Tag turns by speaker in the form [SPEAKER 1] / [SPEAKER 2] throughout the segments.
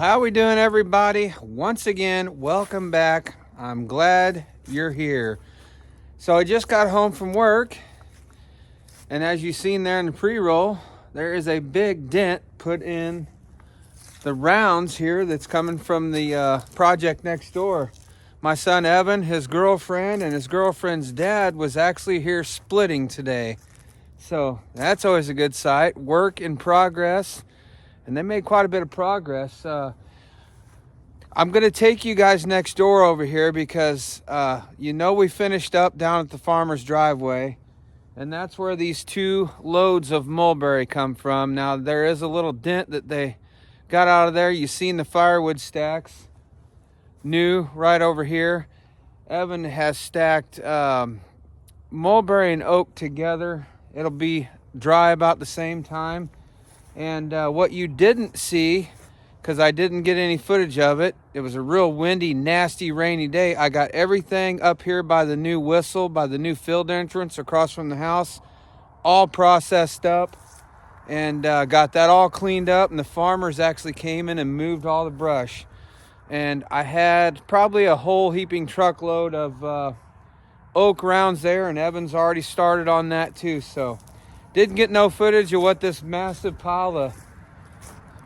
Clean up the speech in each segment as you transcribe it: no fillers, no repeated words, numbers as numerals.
[SPEAKER 1] How we doing, everybody? Once again, welcome back. I'm glad you're here. So I just got home from work, and as you've seen there in the pre-roll, there is a big dent put in the rounds here that's coming from the project next door. My son Evan, his girlfriend, and his girlfriend's dad was actually here splitting today. So that's always a good sight. Work in progress. And they made quite a bit of progress. I'm going to take you guys next door over here because we finished up down at the farmer's driveway. And that's where these 2 loads of mulberry come from. Now there is a little dent that they got out of there. You've seen the firewood stacks. New right over here. Evan has stacked mulberry and oak together. It'll be dry about the same time. And what you didn't see, because I didn't get any footage of it, it was a real windy, nasty, rainy day. I got everything up here by the new whistle, by the new field entrance across from the house, all processed up, and got that all cleaned up. And the farmers actually came in and moved all the brush. And I had probably a whole heaping truckload of oak rounds there, and Evan's already started on that too. So didn't get no footage of what this massive pile of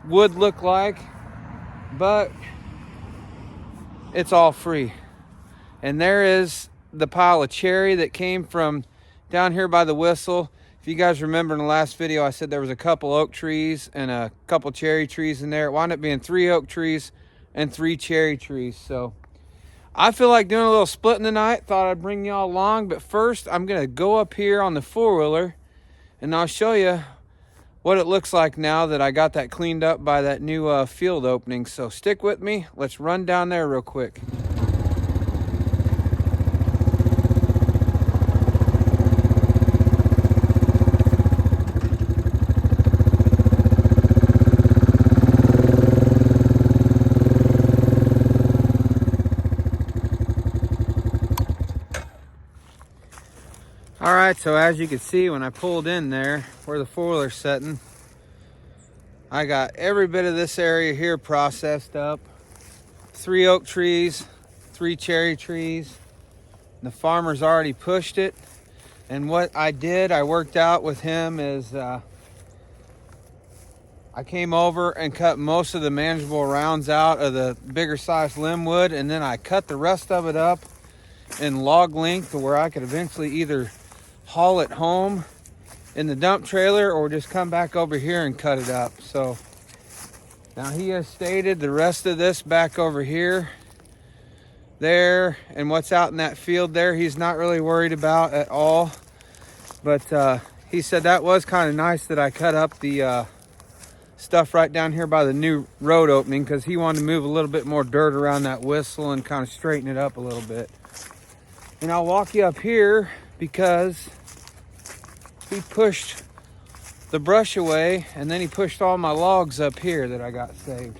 [SPEAKER 1] wood looked like, but it's all free. And there is the pile of cherry that came from down here by the whistle. If you guys remember in the last video, I said there was a couple oak trees and a couple cherry trees in there. It wound up being 3 oak trees and 3 cherry trees. So I feel like doing a little splitting tonight. Thought I'd bring y'all along, but first I'm gonna go up here on the 4-wheeler and I'll show you what it looks like now that I got that cleaned up by that new field opening. So stick with me. Let's run down there real quick. All right, so as you can see, when I pulled in there where the 4-wheeler's sitting, I got every bit of this area here processed up. 3 oak trees, 3 cherry trees. The farmer's already pushed it. And what I did, I worked out with him is I came over and cut most of the manageable rounds out of the bigger size limb wood, and then I cut the rest of it up in log length to where I could eventually either haul it home in the dump trailer or just come back over here and cut it up. So now he has stated the rest of this back over here, there, and what's out in that field there, he's not really worried about at all. But he said that was kind of nice that I cut up the stuff right down here by the new road opening, because he wanted to move a little bit more dirt around that whistle and kind of straighten it up a little bit. And I'll walk you up here because he pushed the brush away, and then he pushed all my logs up here that I got saved.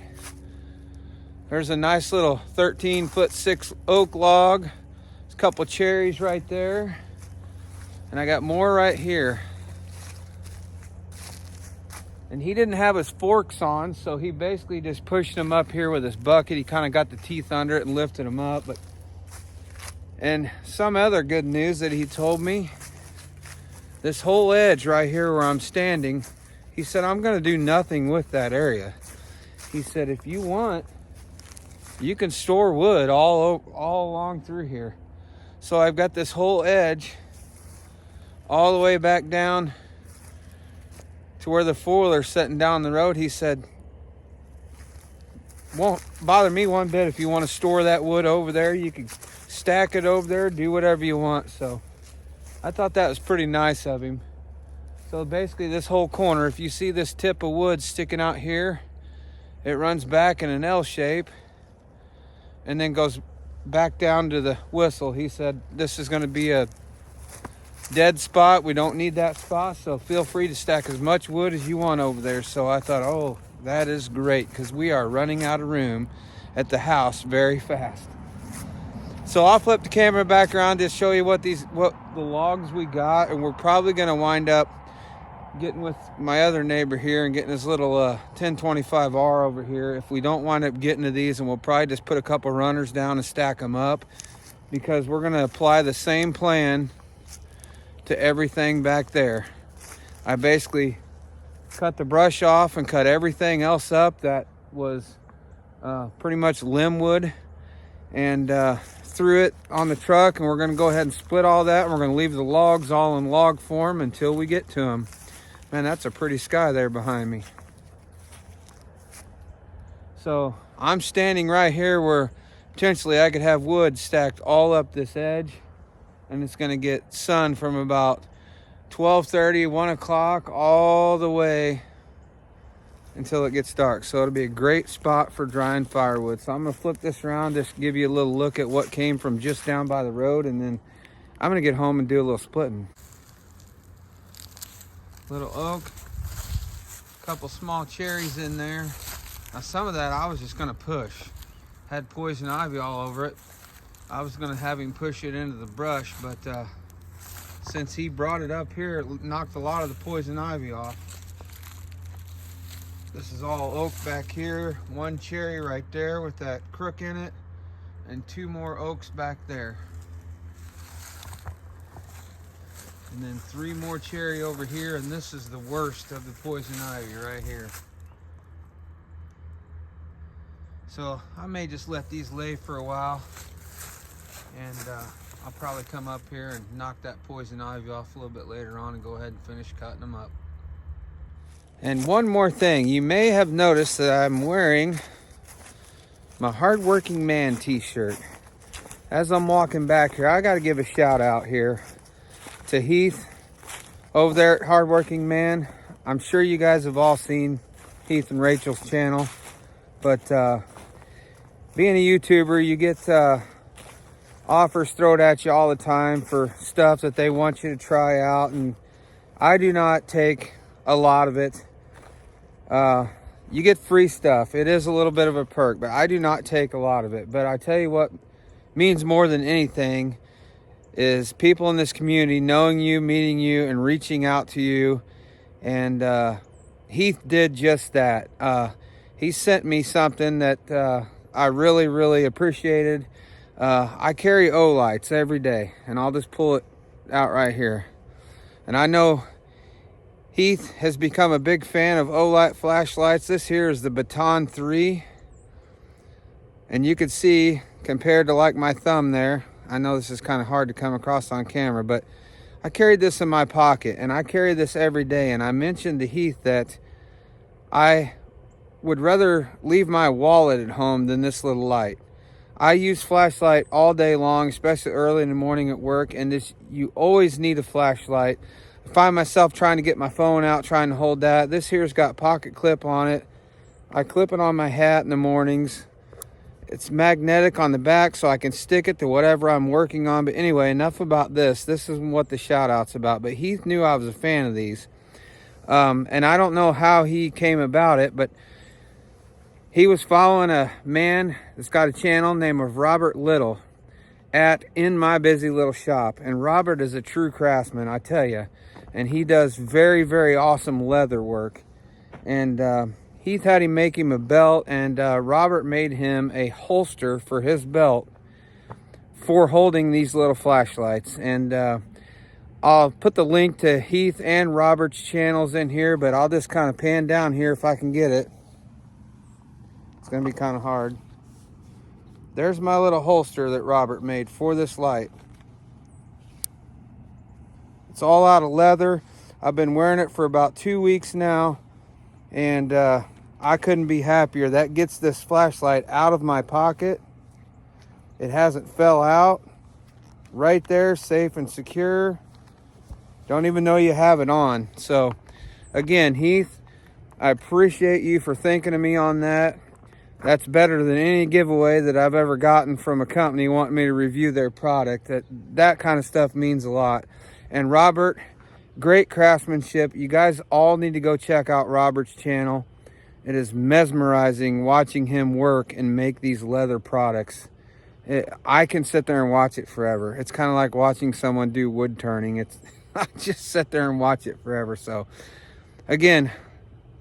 [SPEAKER 1] There's a nice little 13'6" oak log. There's a couple cherries right there. And I got more right here. And he didn't have his forks on, so he basically just pushed them up here with his bucket. He kind of got the teeth under it and lifted them up. And some other good news that he told me, this whole edge right here where I'm standing, he said, I'm going to do nothing with that area. He said, if you want, you can store wood all along through here. So I've got this whole edge all the way back down to where the 4-wheeler's sitting down the road. He said, won't bother me one bit. If you want to store that wood over there, you can stack it over there, do whatever you want. So I thought that was pretty nice of him. So basically this whole corner, if you see this tip of wood sticking out here, it runs back in an L shape and then goes back down to the whistle. He said this is going to be a dead spot. We don't need that spot, so feel free to stack as much wood as you want over there. So I thought, oh, that is great, because we are running out of room at the house very fast. So I'll flip the camera back around to show you what the logs we got, and we're probably going to wind up getting with my other neighbor here and getting his little 1025R over here. If we don't wind up getting to these, and we'll probably just put a couple runners down and stack them up, because we're going to apply the same plan to everything back there. I basically cut the brush off and cut everything else up that was pretty much limb wood, and threw it on the truck, and we're going to go ahead and split all that, and we're going to leave the logs all in log form until we get to them. Man, that's a pretty sky there behind me. So I'm standing right here where potentially I could have wood stacked all up this edge, and it's going to get sun from about 12:30, 1 o'clock all the way until it gets dark. So it'll be a great spot for drying firewood. So I'm going to flip this around, just give you a little look at what came from just down by the road, and then I'm going to get home and do a little splitting. Little oak, a couple small cherries in there. Now some of that I was just going to push. Had poison ivy all over it. I was going to have him push it into the brush, but since he brought it up here, it knocked a lot of the poison ivy off. This is all oak back here. One cherry right there with that crook in it, and 2 more oaks back there. And then 3 more cherry over here, and this is the worst of the poison ivy right here. So I may just let these lay for a while, and I'll probably come up here and knock that poison ivy off a little bit later on and go ahead and finish cutting them up. And one more thing, you may have noticed that I'm wearing my Hardworking Man t-shirt. As I'm walking back here, I got to give a shout out here to Heath over there at Hardworking Man. I'm sure you guys have all seen Heath and Rachel's channel, but being a YouTuber, you get offers thrown at you all the time for stuff that they want you to try out, and I do not take a lot of it. You get free stuff. It is a little bit of a perk, but I do not take a lot of it. But I tell you what means more than anything is people in this community knowing you, meeting you, and reaching out to you. And Heath did just that. He sent me something that I really, really appreciated. I carry O-lights every day, and I'll just pull it out right here. And I know Heath has become a big fan of O-light flashlights. This here is the Baton 3. And you can see, compared to like my thumb there, I know this is kind of hard to come across on camera, but I carried this in my pocket, and I carry this every day. And I mentioned to Heath that I would rather leave my wallet at home than this little light. I use flashlight all day long, especially early in the morning at work, and you always need a flashlight. I find myself trying to get my phone out, trying to hold that. This here's got pocket clip on it. I clip it on my hat in the mornings. It's magnetic on the back, so I can stick it to whatever I'm working on. But anyway, enough about this. This is what the shout out's about. But Heath knew I was a fan of these. And I don't know how he came about it, but he was following a man that's got a channel named of Robert Little at In My Busy Little Shop. And Robert is a true craftsman, I tell you. And he does very, very awesome leather work. And Heath had him make him a belt, and Robert made him a holster for his belt for holding these little flashlights. And I'll put the link to Heath and Robert's channels in here, but I'll just kind of pan down here if I can get it. It's going to be kind of hard. There's my little holster that Robert made for this light. It's all out of leather. I've been wearing it for about 2 weeks now, and I couldn't be happier. That gets this flashlight out of my pocket. It hasn't fell out. Right there, safe and secure. Don't even know you have it on. So again, Heath, I appreciate you for thinking of me on that. That's better than any giveaway that I've ever gotten from a company wanting me to review their product. That kind of stuff means a lot. And Robert, great craftsmanship. You guys all need to go check out Robert's channel. It is mesmerizing watching him work and make these leather products. I can sit there and watch it forever. It's kind of like watching someone do wood turning. I just sit there and watch it forever. So Again,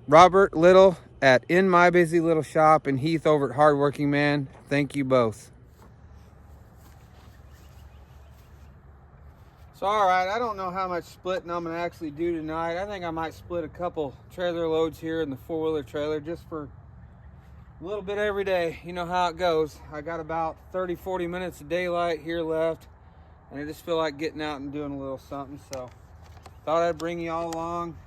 [SPEAKER 1] Robert Little at In My Busy Little Shop, and Heath over at Hardworking Man. Thank you both. So, all right, I don't know how much splitting I'm going to actually do tonight. I think I might split a couple trailer loads here in the four-wheeler trailer just for a little bit every day. You know how it goes. I got about 30-40 minutes of daylight here left, and I just feel like getting out and doing a little something. So, thought I'd bring you all along.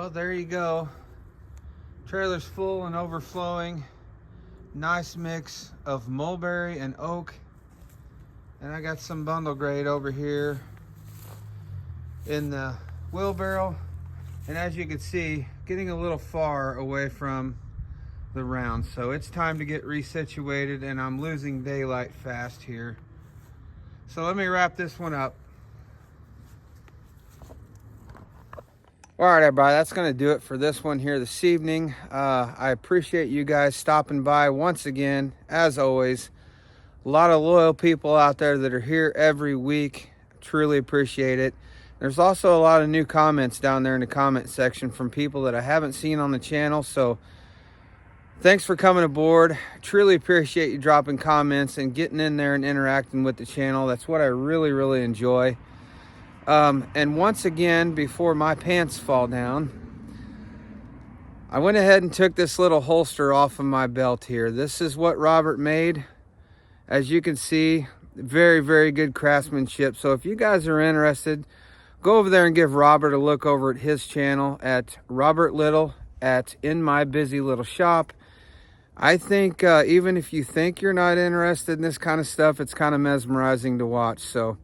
[SPEAKER 1] Well, there you go. Trailer's full and overflowing. Nice mix of mulberry and oak. And I got some bundle grade over here in the wheelbarrow. And as you can see, getting a little far away from the round. So it's time to get resituated, and I'm losing daylight fast here. So let me wrap this one up. All right, everybody, that's going to do it for this one here this evening. I appreciate you guys stopping by once again. As always, a lot of loyal people out there that are here every week. Truly appreciate it. There's also a lot of new comments down there in the comment section from people that I haven't seen on the channel. So thanks for coming aboard. Truly appreciate you dropping comments and getting in there and interacting with the channel. That's what I really enjoy. And once again, before my pants fall down, I went ahead and took this little holster off of my belt here. This is what Robert made. As you can see, very good craftsmanship. So if you guys are interested, go over there and give Robert a look over at his channel at Robert Little at In My Busy Little Shop. I think even if you think you're not interested in this kind of stuff, it's kind of mesmerizing to watch. So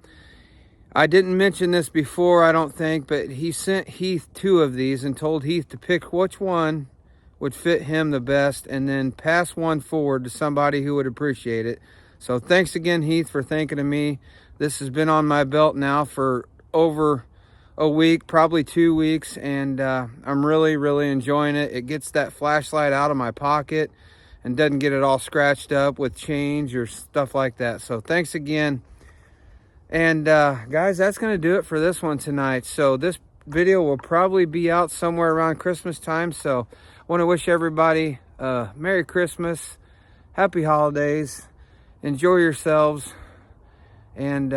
[SPEAKER 1] I didn't mention this before, I don't think, but he sent Heath 2 of these and told Heath to pick which one would fit him the best and then pass one forward to somebody who would appreciate it. So thanks again, Heath, for thinking of me. This has been on my belt now for over a week, probably 2 weeks, and I'm really enjoying it. It gets that flashlight out of my pocket and doesn't get it all scratched up with change or stuff like that. So thanks again. And guys, that's going to do it for this one tonight. So this video will probably be out somewhere around Christmas time. So I want to wish everybody Merry Christmas, Happy Holidays, enjoy yourselves. And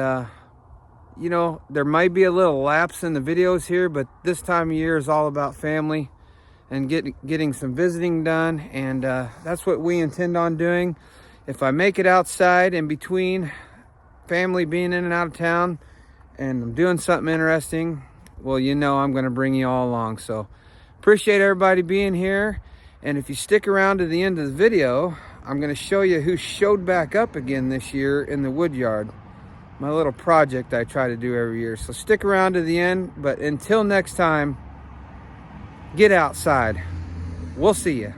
[SPEAKER 1] you know, there might be a little lapse in the videos here, but this time of year is all about family and getting some visiting done. And that's what we intend on doing. If I make it outside in between family being in and out of town and I'm doing something interesting, well, you know I'm going to bring you all along. So appreciate everybody being here, and if you stick around to the end of the video, I'm going to show you who showed back up again this year in the wood yard, my little project I try to do every year. So stick around to the end, but until next time, get outside. We'll see you.